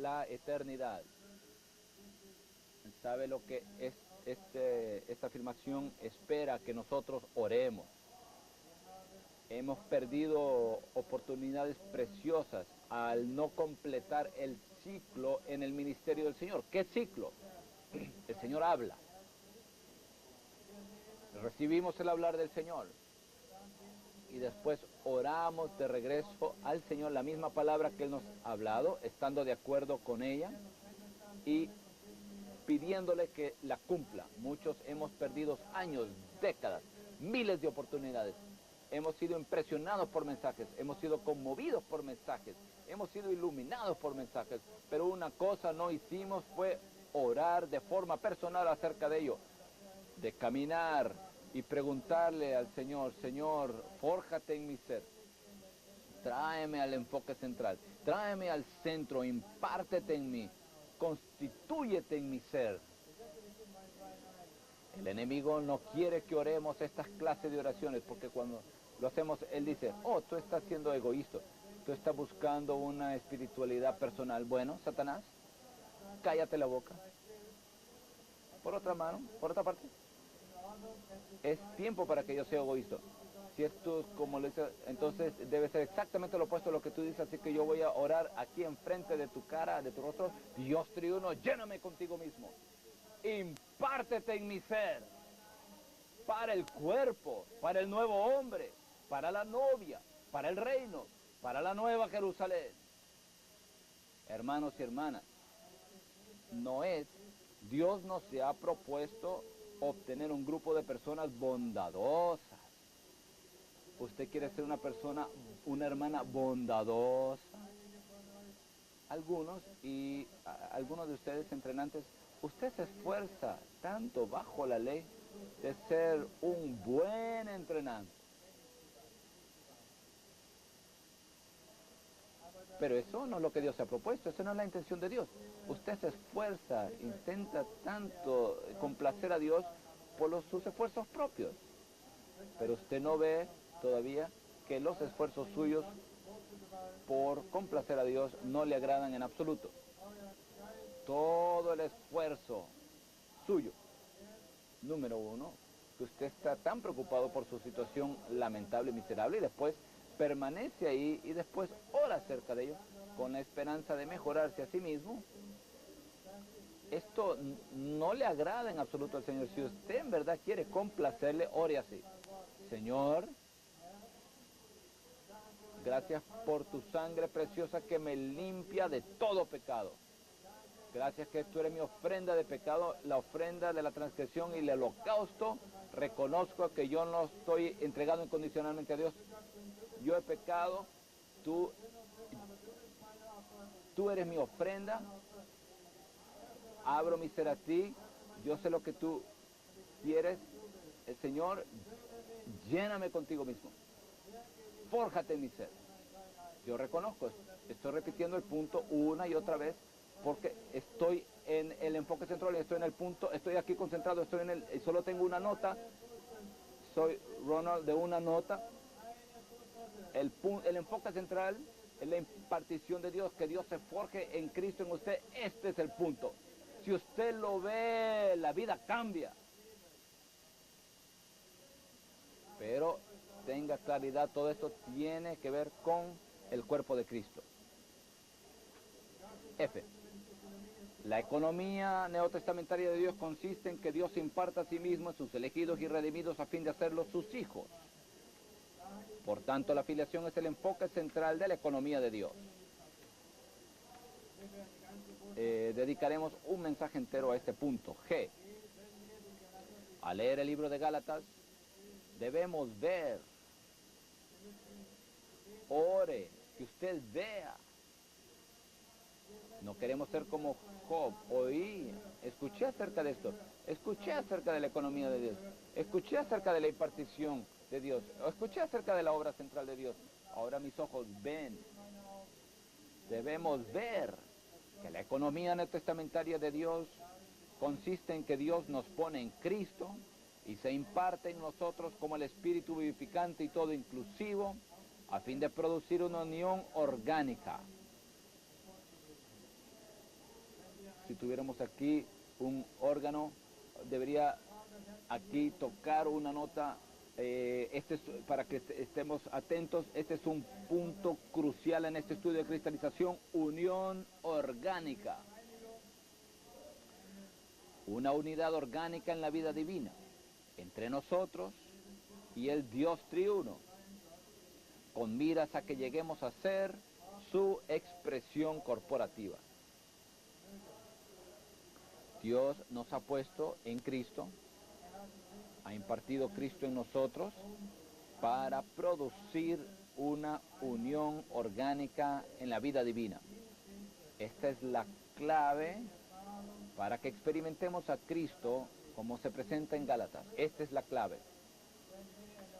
la eternidad. ¿Sabe lo que es esta afirmación? Espera que nosotros oremos. Hemos perdido oportunidades preciosas al no completar el ciclo en el ministerio del Señor. ¿Qué ciclo? El Señor habla. Recibimos el hablar del Señor. Y después oramos de regreso al Señor la misma palabra que Él nos ha hablado, estando de acuerdo con ella y pidiéndole que la cumpla. Muchos hemos perdido años, décadas, miles de oportunidades. Hemos sido impresionados por mensajes, hemos sido conmovidos por mensajes, hemos sido iluminados por mensajes, pero una cosa no hicimos fue orar de forma personal acerca de ello, de caminar y preguntarle al Señor, Señor, fórjate en mi ser, tráeme al enfoque central, tráeme al centro, impártete en mí, constitúyete en mi ser. El enemigo no quiere que oremos estas clases de oraciones, porque cuando lo hacemos, él dice, oh, tú estás siendo egoísta, tú estás buscando una espiritualidad personal. Bueno, Satanás, cállate la boca. Por otra mano, por otra parte, es tiempo para que yo sea egoísta. Si esto es como lo dice, entonces debe ser exactamente lo opuesto a lo que tú dices, así que yo voy a orar aquí enfrente de tu cara, de tu rostro. Dios triuno, lléname contigo mismo. Impártete en mi ser, para el cuerpo, para el nuevo hombre, para la novia, para el reino, para la nueva Jerusalén. Hermanos y hermanas, Dios no se ha propuesto obtener un grupo de personas bondadosas. ¿Usted quiere ser una hermana bondadosa? Algunos de ustedes entrenantes, usted se esfuerza tanto bajo la ley de ser un buen entrenante. Pero eso no es lo que Dios ha propuesto, esa no es la intención de Dios. Usted se esfuerza, intenta tanto complacer a Dios por sus esfuerzos propios. Pero usted no ve todavía que los esfuerzos suyos por complacer a Dios no le agradan en absoluto. Todo el esfuerzo suyo, número uno, que usted está tan preocupado por su situación lamentable y miserable y después permanece ahí y después ora acerca de ello con la esperanza de mejorarse a sí mismo. Esto no le agrada en absoluto al Señor. Si usted en verdad quiere complacerle, ore así. Señor, gracias por tu sangre preciosa que me limpia de todo pecado. Gracias que tú eres mi ofrenda de pecado, la ofrenda de la transgresión y el holocausto. Reconozco que yo no estoy entregado incondicionalmente a Dios. Yo he pecado, tú eres mi ofrenda. Abro mi ser a ti, yo sé lo que tú quieres. El Señor, lléname contigo mismo. Fórjate en mi ser. Yo reconozco, estoy repitiendo el punto una y otra vez, porque estoy en el enfoque central, estoy en el punto, estoy aquí concentrado, solo tengo una nota, soy Ronald de una nota. El enfoque central es la impartición de Dios, que Dios se forje en Cristo en usted. Este es el punto. Si usted lo ve, la vida cambia. Pero tenga claridad, todo esto tiene que ver con el cuerpo de Cristo. F. La economía neotestamentaria de Dios consiste en que Dios se imparta a sí mismo en sus elegidos y redimidos a fin de hacerlos sus hijos. Por tanto, la filiación es el enfoque central de la economía de Dios. Dedicaremos un mensaje entero a este punto. G. Al leer el libro de Gálatas, debemos ver, ore, que usted vea. No queremos ser como Job. Escuché acerca de esto, escuché acerca de la economía de Dios, escuché acerca de la impartición de Dios, escuché acerca de la obra central de Dios. Ahora mis ojos ven. Debemos ver que la economía neotestamentaria de Dios consiste en que Dios nos pone en Cristo y se imparte en nosotros como el Espíritu vivificante y todo inclusivo, a fin de producir una unión orgánica. Si tuviéramos aquí un órgano, debería aquí tocar una nota. Para que estemos atentos, este es un punto crucial en este estudio de cristalización: unión orgánica. Una unidad orgánica en la vida divina, entre nosotros y el Dios triuno, con miras a que lleguemos a ser su expresión corporativa. Dios nos ha puesto en Cristo, ha impartido Cristo en nosotros para producir una unión orgánica en la vida divina. Esta es la clave para que experimentemos a Cristo como se presenta en Gálatas. Esta es la clave.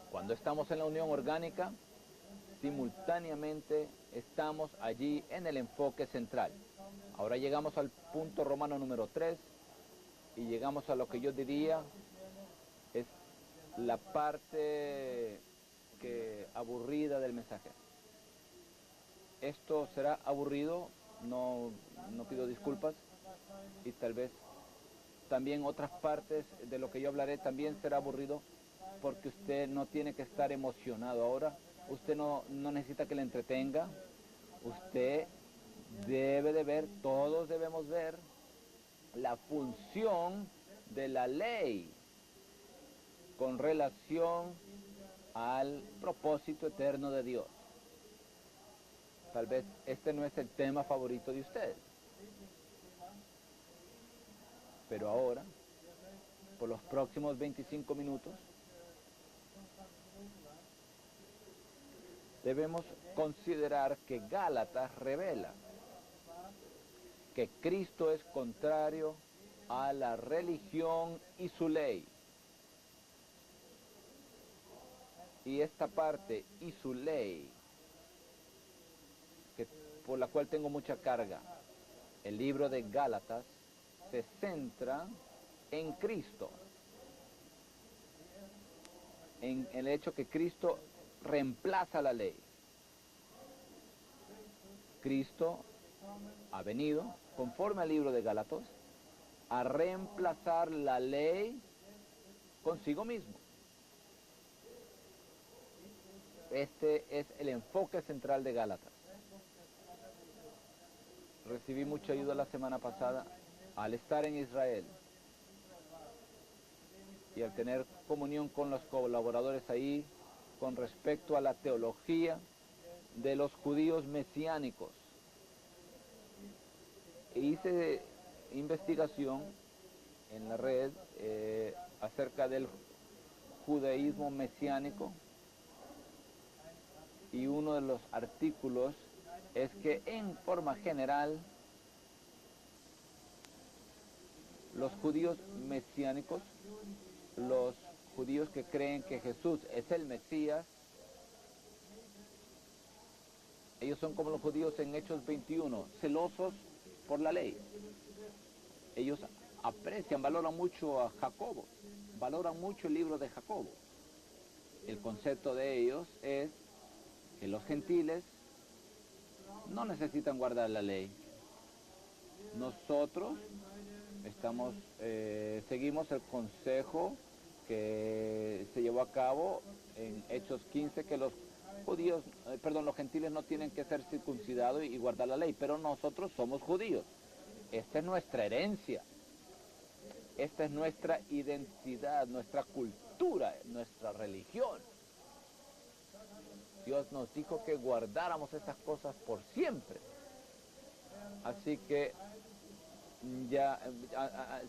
Cuando estamos en la unión orgánica, simultáneamente estamos allí en el enfoque central. Ahora llegamos al punto romano número 3 y llegamos a lo que yo diría es la parte aburrida del mensaje. Esto será aburrido, no pido disculpas, y tal vez también otras partes de lo que yo hablaré también será aburrido, porque usted no tiene que estar emocionado ahora, usted no necesita que le entretenga, usted debe de ver, todos debemos ver la función de la ley con relación al propósito eterno de Dios. Tal vez este no es el tema favorito de ustedes, pero ahora, por los próximos 25 minutos, debemos considerar que Gálatas revela que Cristo es contrario a la religión y su ley. Y esta parte, y su ley, por la cual tengo mucha carga, el libro de Gálatas se centra en Cristo, en el hecho que Cristo reemplaza la ley. Cristo ha venido, conforme al libro de Gálatas, a reemplazar la ley consigo mismo. Este es el enfoque central de Gálatas. Recibí mucha ayuda la semana pasada al estar en Israel y al tener comunión con los colaboradores ahí con respecto a la teología de los judíos mesiánicos. Hice investigación en la red acerca del judaísmo mesiánico, y uno de los artículos es que en forma general los judíos mesiánicos, los judíos que creen que Jesús es el Mesías, ellos son como los judíos en Hechos 21, celosos por la ley. Ellos aprecian, valoran mucho a Jacobo, valoran mucho el libro de Jacobo. El concepto de ellos es que los gentiles no necesitan guardar la ley. Nosotros seguimos el consejo que se llevó a cabo en Hechos 15, que los gentiles no tienen que ser circuncidados y guardar la ley, pero nosotros somos judíos. Esta es nuestra herencia, esta es nuestra identidad, nuestra cultura, nuestra religión. Dios nos dijo que guardáramos esas cosas por siempre. Así que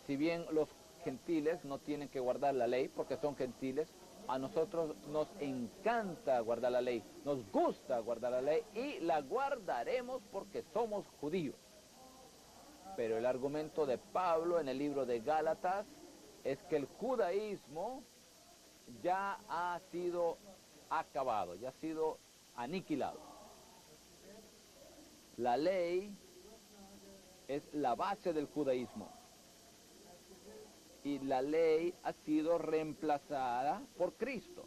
si bien los gentiles no tienen que guardar la ley porque son gentiles, a nosotros nos encanta guardar la ley, nos gusta guardar la ley y la guardaremos porque somos judíos. Pero el argumento de Pablo en el libro de Gálatas es que el judaísmo ya ha sido acabado, ya ha sido aniquilado. La ley es la base del judaísmo y la ley ha sido reemplazada por Cristo.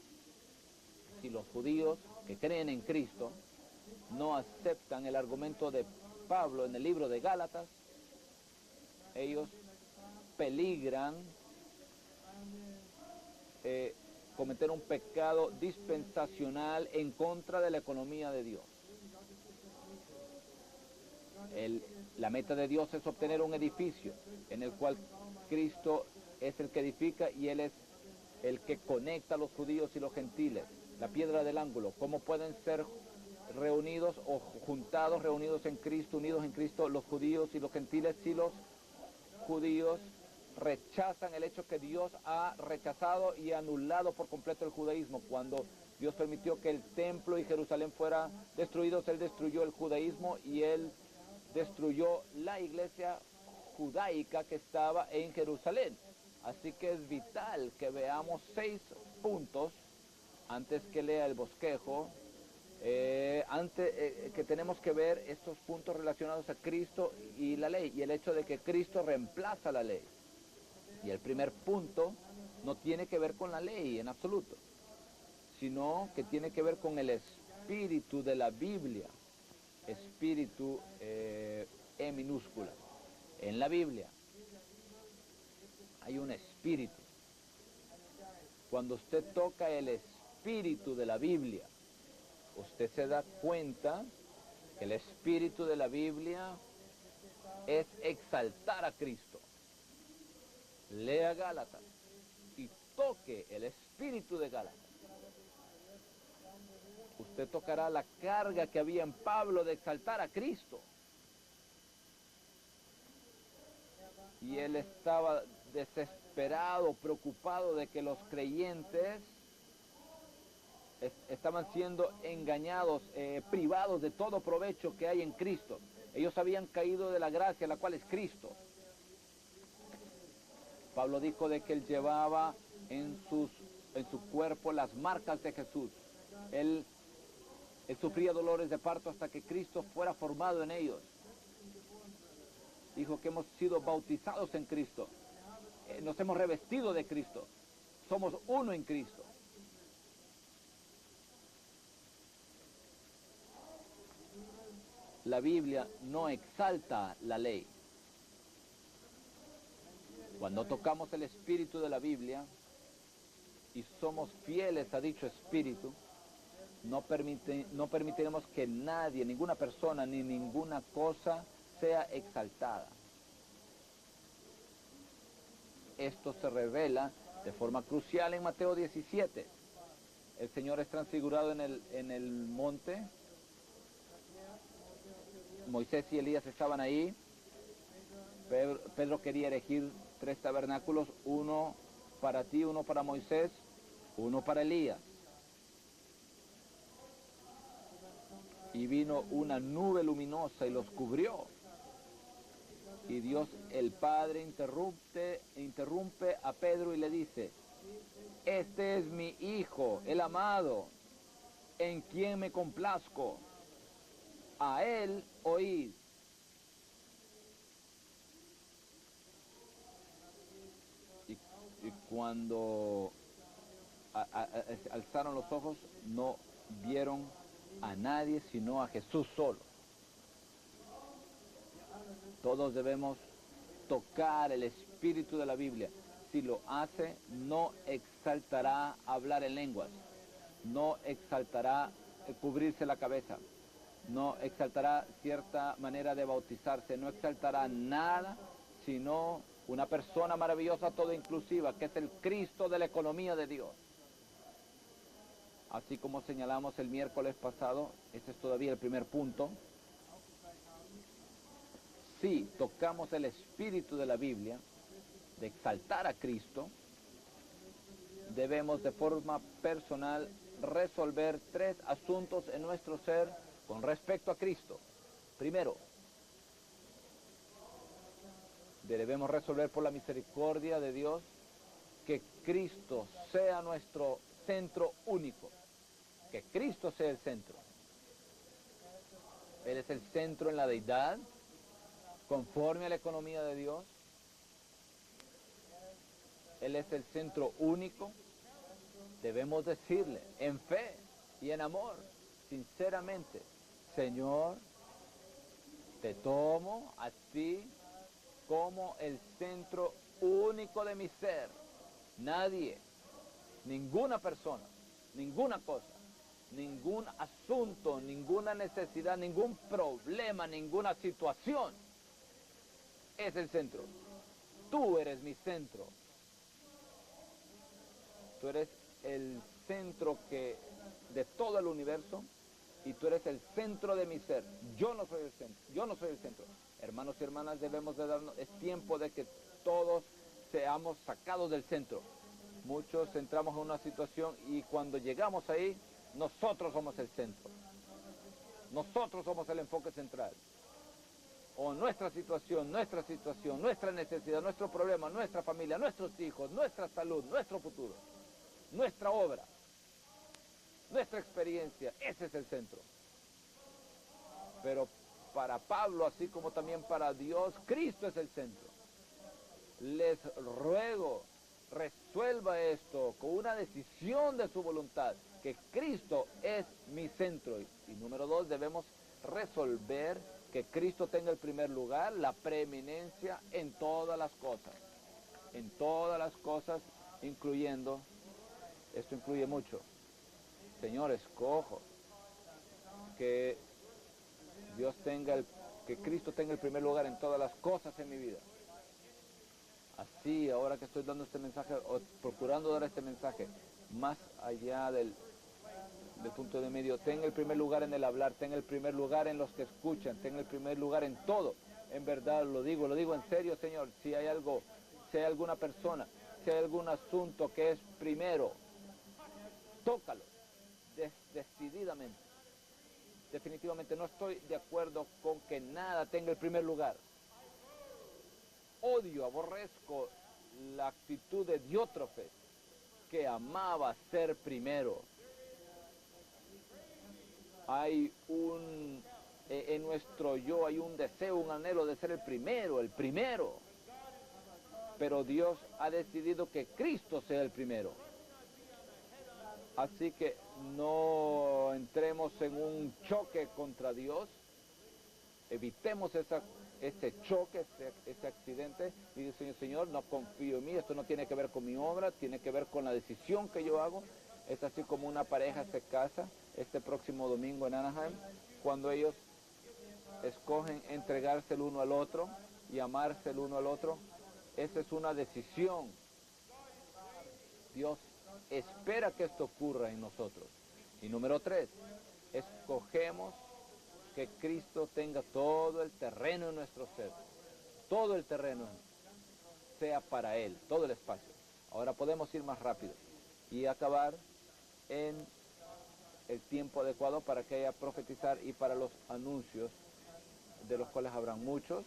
Si los judíos que creen en Cristo no aceptan el argumento de Pablo en el libro de Gálatas, ellos peligran cometer un pecado dispensacional en contra de la economía de Dios. La meta de Dios es obtener un edificio en el cual Cristo es el que edifica y Él es el que conecta a los judíos y los gentiles. La piedra del ángulo. ¿Cómo pueden ser reunidos o juntados, reunidos en Cristo, unidos en Cristo, los judíos y los gentiles, si los judíos rechazan el hecho que Dios ha rechazado y anulado por completo el judaísmo? Cuando Dios permitió que el templo y Jerusalén fueran destruidos, Él destruyó el judaísmo y Él destruyó la iglesia judaica que estaba en Jerusalén. Así que es vital que veamos 6 puntos antes que lea el bosquejo. Que tenemos que ver estos puntos relacionados a Cristo y la ley, y el hecho de que Cristo reemplaza la ley. Y el primer punto no tiene que ver con la ley en absoluto, sino que tiene que ver con el espíritu de la Biblia. Espíritu E minúscula. En la Biblia hay un espíritu. Cuando usted toca el espíritu de la Biblia, usted se da cuenta que el espíritu de la Biblia es exaltar a Cristo. Lea Gálatas y toque el espíritu de Gálatas. Usted tocará la carga que había en Pablo de exaltar a Cristo. Y él estaba desesperado, preocupado de que los creyentes estaban siendo engañados, privados de todo provecho que hay en Cristo. Ellos habían caído de la gracia, la cual es Cristo. Pablo dijo de que él llevaba en su cuerpo las marcas de Jesús. Él sufría dolores de parto hasta que Cristo fuera formado en ellos. Dijo que hemos sido bautizados en Cristo. Nos hemos revestido de Cristo. Somos uno en Cristo. La Biblia no exalta la ley. Cuando tocamos el espíritu de la Biblia y somos fieles a dicho espíritu, no permitiremos que nadie, ninguna persona ni ninguna cosa sea exaltada. Esto se revela de forma crucial en Mateo 17. El Señor es transfigurado en el monte. Moisés y Elías estaban ahí. Pedro quería erigir 3 tabernáculos, uno para ti, uno para Moisés, uno para Elías. Y vino una nube luminosa y los cubrió. Y Dios el Padre interrumpe a Pedro y le dice: este es mi Hijo, el amado, en quien me complazco. A él oíd. Y cuando alzaron los ojos, no vieron a nadie sino a Jesús solo. Todos debemos tocar el espíritu de la Biblia. Si lo hace, no exaltará hablar en lenguas, no exaltará cubrirse la cabeza, no exaltará cierta manera de bautizarse, no exaltará nada, sino una persona maravillosa, toda inclusiva, que es el Cristo de la economía de Dios. Así como señalamos el miércoles pasado, este es todavía el primer punto. Si tocamos el espíritu de la Biblia, de exaltar a Cristo, debemos de forma personal resolver 3 asuntos en nuestro ser con respecto a Cristo. Primero, debemos resolver por la misericordia de Dios que Cristo sea nuestro centro único, que Cristo sea el centro. Él es el centro en la deidad, conforme a la economía de Dios. Él es el centro único. Debemos decirle en fe y en amor, sinceramente: Señor, te tomo a ti como el centro único de mi ser. Nadie, ninguna persona, ninguna cosa, ningún asunto, ninguna necesidad, ningún problema, ninguna situación es el centro. Tú eres mi centro. Tú eres el centro de todo el universo y tú eres el centro de mi ser. Yo no soy el centro. Yo no soy el centro. Hermanos y hermanas, debemos de darnos, es tiempo de que todos seamos sacados del centro. Muchos entramos en una situación y cuando llegamos ahí, nosotros somos el centro. Nosotros somos el enfoque central. O nuestra situación, nuestra necesidad, nuestro problema, nuestra familia, nuestros hijos, nuestra salud, nuestro futuro, nuestra obra, nuestra experiencia, ese es el centro. Pero para Pablo, así como también para Dios, Cristo es el centro. Les ruego, resuelva esto con una decisión de su voluntad, que Cristo es mi centro. Y número 2, debemos resolver que Cristo tenga el primer lugar, la preeminencia en todas las cosas, incluyendo, esto incluye mucho, Señor, escojo que que Cristo tenga el primer lugar en todas las cosas en mi vida. Así, ahora que estoy dando este mensaje, o procurando dar este mensaje, más allá del punto de medio, tenga el primer lugar en el hablar, tenga el primer lugar en los que escuchan, tenga el primer lugar en todo. En verdad lo digo en serio, Señor, si hay algo, si hay alguna persona, si hay algún asunto que es primero, tócalo, decididamente. Definitivamente no estoy de acuerdo con que nada tenga el primer lugar. Odio, aborrezco la actitud de Diótrefes, que amaba ser primero. Hay en nuestro yo hay un deseo, un anhelo de ser el primero. Pero Dios ha decidido que Cristo sea el primero. Así que no entremos en un choque contra Dios, evitemos ese choque, ese accidente, y dice, Señor, no confío en mí, esto no tiene que ver con mi obra, tiene que ver con la decisión que yo hago. Es así como una pareja se casa este próximo domingo en Anaheim, cuando ellos escogen entregarse el uno al otro y amarse el uno al otro. Esa es una decisión. Dios espera que esto ocurra en nosotros. Y número 3, escogemos que Cristo tenga todo el terreno en nuestro ser. Todo el terreno sea para Él, todo el espacio. Ahora podemos ir más rápido y acabar en el tiempo adecuado para que haya profetizar y para los anuncios, de los cuales habrán muchos.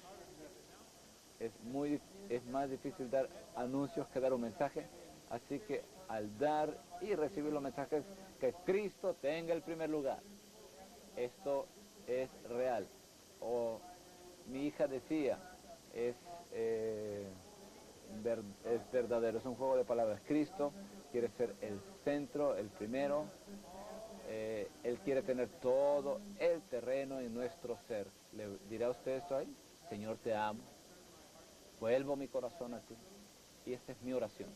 Es más difícil dar anuncios que dar un mensaje, así que al dar y recibir los mensajes, que Cristo tenga el primer lugar. Esto es real. O mi hija decía, es verdadero, es un juego de palabras. Cristo quiere ser el centro, el primero. Él quiere tener todo el terreno en nuestro ser. ¿Le dirá usted esto ahí? Señor, te amo. Vuelvo mi corazón a ti. Y esta es mi oración.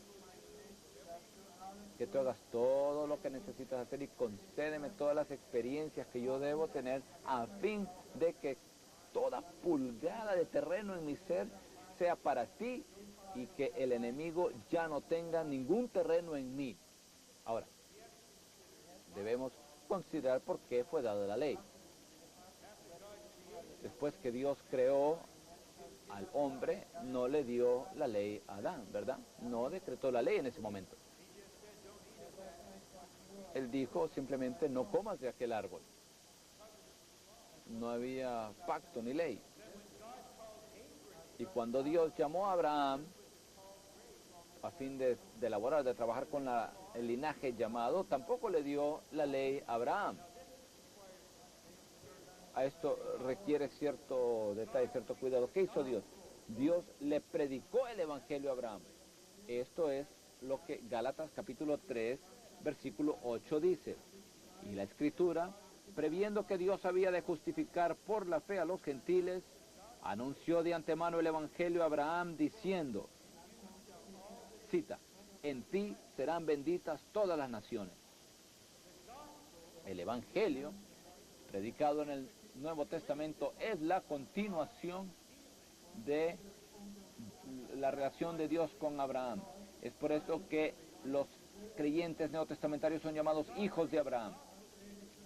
Que tú hagas todo lo que necesitas hacer y concédeme todas las experiencias que yo debo tener a fin de que toda pulgada de terreno en mi ser sea para ti y que el enemigo ya no tenga ningún terreno en mí. Ahora, debemos considerar por qué fue dada la ley. Después que Dios creó al hombre, no le dio la ley a Adán, ¿verdad? No decretó la ley en ese momento. Él dijo simplemente, no comas de aquel árbol. No había pacto ni ley. Y cuando Dios llamó a Abraham, a fin de elaborar, de trabajar con el linaje llamado, tampoco le dio la ley a Abraham. A esto requiere cierto detalle, cierto cuidado. ¿Qué hizo Dios? Dios le predicó el evangelio a Abraham. Esto es lo que Gálatas capítulo 3, versículo 8 dice. Y la escritura, previendo que Dios había de justificar por la fe a los gentiles, anunció de antemano el Evangelio a Abraham diciendo, cita, en ti serán benditas todas las naciones. El Evangelio, predicado en el Nuevo Testamento, es la continuación de la relación de Dios con Abraham. Es por eso que los creyentes neotestamentarios son llamados hijos de Abraham.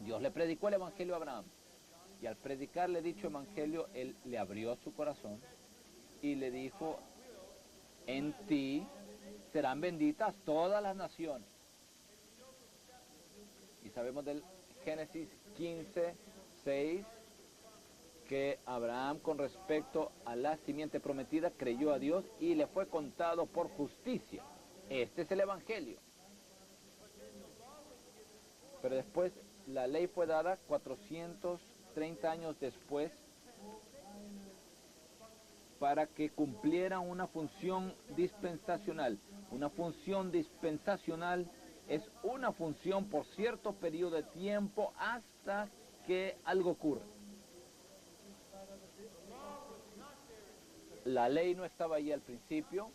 Dios le predicó el Evangelio a Abraham, y al predicarle dicho Evangelio, él le abrió su corazón y le dijo, en ti serán benditas todas las naciones. Y sabemos del Génesis 15, 6, que Abraham, con respecto a la simiente prometida, creyó a Dios y le fue contado por justicia. Este es el Evangelio. Pero después la ley fue dada 430 años después para que cumpliera una función dispensacional. Una función dispensacional es una función por cierto periodo de tiempo hasta que algo ocurra. La ley no estaba allí al principio.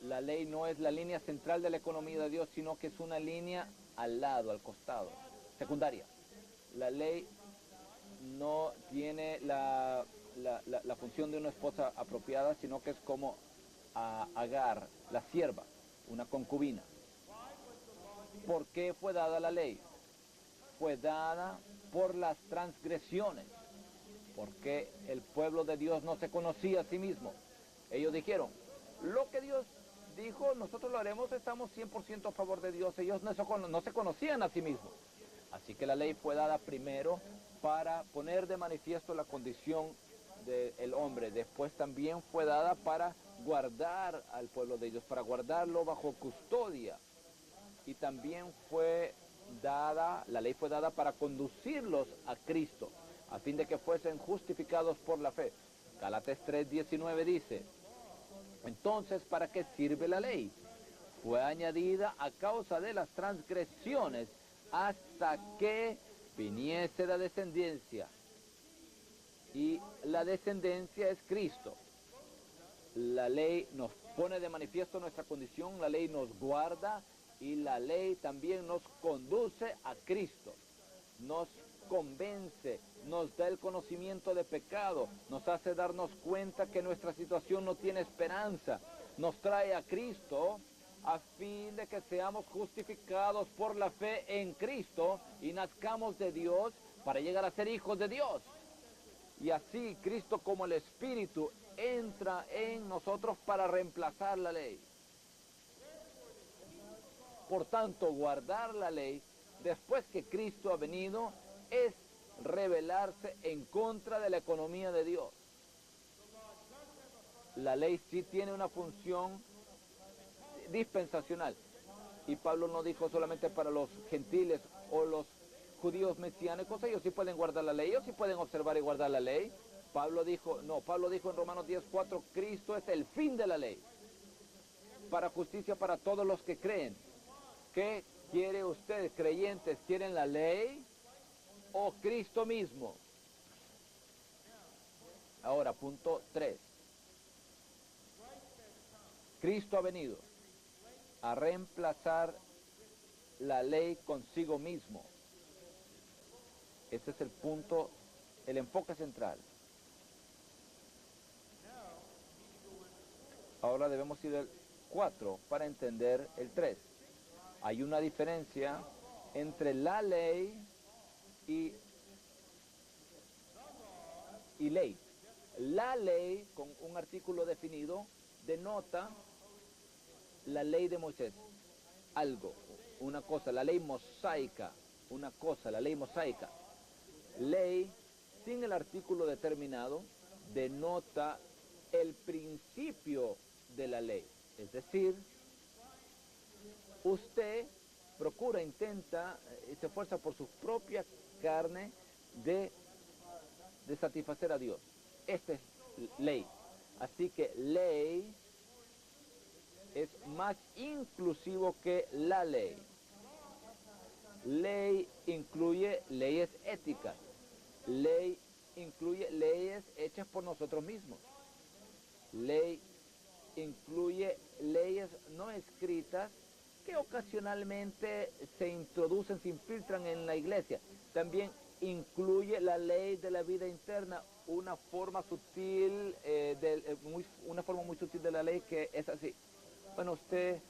La ley no es la línea central de la economía de Dios, sino que es una línea al lado, al costado, secundaria. La ley no tiene la función de una esposa apropiada, sino que es como Agar, la sierva, una concubina. ¿Por qué fue dada la ley? Fue dada por las transgresiones, porque el pueblo de Dios no se conocía a sí mismo. Ellos dijeron, lo que Dios dijo, nosotros lo haremos, estamos 100% a favor de Dios. Ellos no se conocían a sí mismos. Así que la ley fue dada primero para poner de manifiesto la condición del hombre. Después también fue dada para guardar al pueblo de Dios, para guardarlo bajo custodia. Y también la ley fue dada para conducirlos a Cristo, a fin de que fuesen justificados por la fe. Gálatas 3:19 dice, entonces, ¿para qué sirve la ley? Fue añadida a causa de las transgresiones hasta que viniese la descendencia. Y la descendencia es Cristo. La ley nos pone de manifiesto nuestra condición, la ley nos guarda y la ley también nos conduce a Cristo. Nos convence, nos da el conocimiento de pecado, nos hace darnos cuenta que nuestra situación no tiene esperanza, nos trae a Cristo a fin de que seamos justificados por la fe en Cristo y nazcamos de Dios para llegar a ser hijos de Dios. Y así Cristo, como el Espíritu, entra en nosotros para reemplazar la ley. Por tanto, guardar la ley después que Cristo ha venido es rebelarse en contra de la economía de Dios. La ley sí tiene una función dispensacional. Y Pablo no dijo solamente para los gentiles o los judíos mesiánicos, ellos sí pueden guardar la ley, ellos sí pueden observar y guardar la ley. Pablo dijo en Romanos 10:4, Cristo es el fin de la ley, para justicia para todos los que creen. ¿Qué quiere usted, creyentes? ¿Quieren la ley o Cristo mismo? Ahora, punto 3. Cristo ha venido a reemplazar la ley consigo mismo. Ese es el punto, el enfoque central. Ahora debemos ir al 4 para entender el 3. Hay una diferencia entre la ley y ley. La ley, con un artículo definido, denota la ley de Moisés. Algo, una cosa, la ley mosaica, una cosa, la ley mosaica. Ley, sin el artículo determinado, denota el principio de la ley. Es decir, usted procura, intenta, se esfuerza por su propia carne de satisfacer a Dios. Esta es ley. Así que ley es más inclusivo que la ley. Ley incluye leyes éticas. Ley incluye leyes hechas por nosotros mismos. Ley incluye leyes no escritas que ocasionalmente se introducen, se infiltran en la iglesia. También incluye la ley de la vida interna, una forma sutil, una forma muy sutil de la ley que es así. Bueno, usted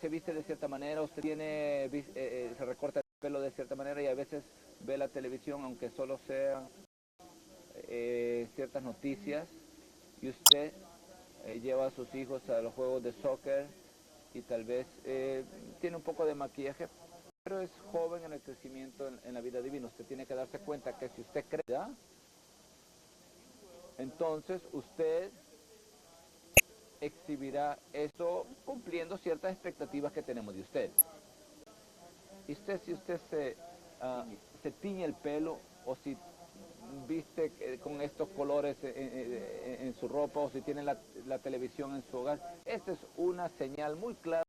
se viste de cierta manera, usted tiene, se recorta el pelo de cierta manera y a veces ve la televisión, aunque solo sea ciertas noticias, y usted lleva a sus hijos a los juegos de soccer y tal vez tiene un poco de maquillaje, pero es joven en el crecimiento en la vida divina. Usted tiene que darse cuenta que si usted cree, ¿ya? Entonces usted exhibirá eso cumpliendo ciertas expectativas que tenemos de usted. Y usted, si usted se tiñe el pelo o si viste con estos colores en su ropa o si tiene la televisión en su hogar, esta es una señal muy clara